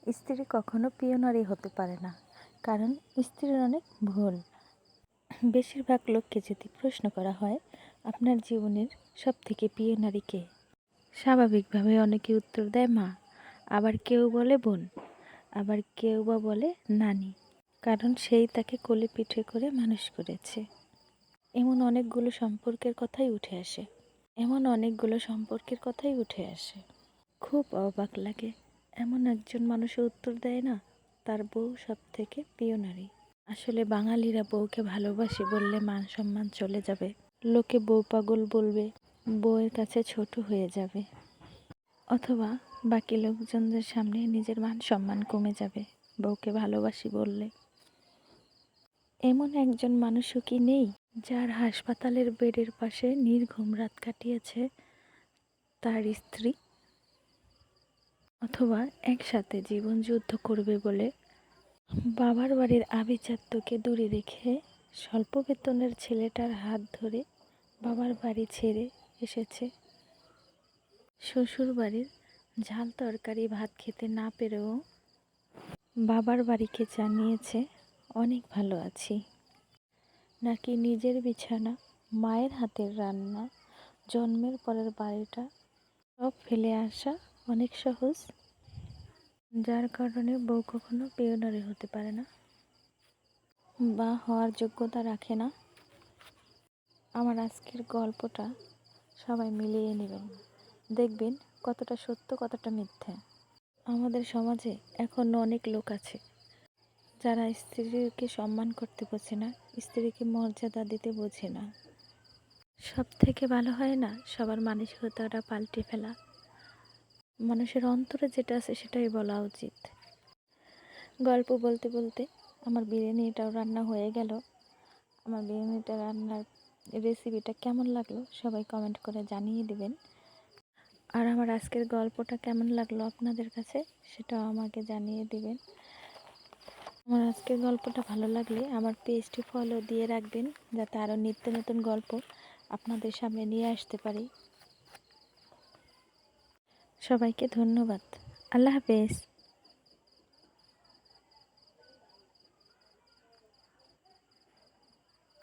স্ত্রী কখনো প্রিয় নারী হতে পারে না, কারণ স্ত্রীর অনেক ভুল। বেশিরভাগ লোককে যদি প্রশ্ন করা হয় আপনার জীবনের সবথেকে প্রিয় নারী কে, স্বাভাবিকভাবে অনেকে উত্তর দেয় মা, আবার কেউ বলে বোন, আবার কেউ বা বলে নানি, কারণ সেই তাকে কোলে পিঠে করে মানুষ করেছে। এমন অনেকগুলো সম্পর্কের কথাই উঠে আসে। খুব অবাক লাগে, এমন একজন মানুষের উত্তর দেয় না তার বউ সব থেকে প্রিয় নারী। আসলে বাঙালিরা বউকে ভালোবাসে বললে মান সম্মান চলে যাবে, লোকে বউ পাগল বলবে, বউয়ের কাছে ছোট হয়ে যাবে, অথবা বাকি লোকজনদের সামনে নিজের মান সম্মান কমে যাবে বউকে ভালোবাসি বললে। এমন একজন মানুষও কি নেই যার হাসপাতালের বেডের পাশে নির্ঘুম রাত কাটিয়েছে তার স্ত্রী, অথবা একসাথে জীবন যুদ্ধ করবে বলে বাবার বাড়ির আভিজাত্যকে দূরে রেখে স্বল্প বেতনের ছেলেটার হাত ধরে বাবার বাড়ি ছেড়ে এসেছে। শ্বশুর বাড়ির ঝাল তরকারি ভাত খেতে না পেরেও বাবার বাড়িকে জানিয়েছে অনেক ভালো আছি। নাকি নিজের বিছানা, মায়ের হাতের রান্না, জন্মের পরের বাড়িটা সব ফেলে আসা অনেক সহজ, যার কারণে বউ কখনো প্রিয় নারী হতে পারে না বা হওয়ার যোগ্যতা রাখে না। আমার আজকের গল্পটা সবাই মিলিয়ে নেবেন, দেখবেন কতটা সত্য কতটা মিথ্যা। আমাদের সমাজে এখনও অনেক লোক আছে যারা স্ত্রীকে সম্মান করতে বোঝে না, স্ত্রীকে মর্যাদা দিতে বোঝে না। সব থেকে ভালো হয় না সবার মানসিকতাটা পাল্টে ফেলা, মানুষের অন্তরে যেটা আছে সেটাই বলা উচিত। গল্প বলতে বলতে আমার বিরিয়ানিটাও রান্না হয়ে গেল। আমার বিরিয়ানিটা রান্নার রেসিপিটা কেমন লাগলো সবাই কমেন্ট করে জানিয়ে দিবেন। আর আমার আজকের গল্পটা কেমন লাগলো আপনাদের কাছে সেটাও আমাকে জানিয়ে দিবেন। আমার আজকের গল্পটা ভালো লাগলে আমার পেজটি ফলো দিয়ে রাখবেন, যাতে আরও নিত্য নতুন গল্প আপনাদের সামনে নিয়ে আসতে পারি। সবাইকে ধন্যবাদ। আল্লাহ হাফেজ।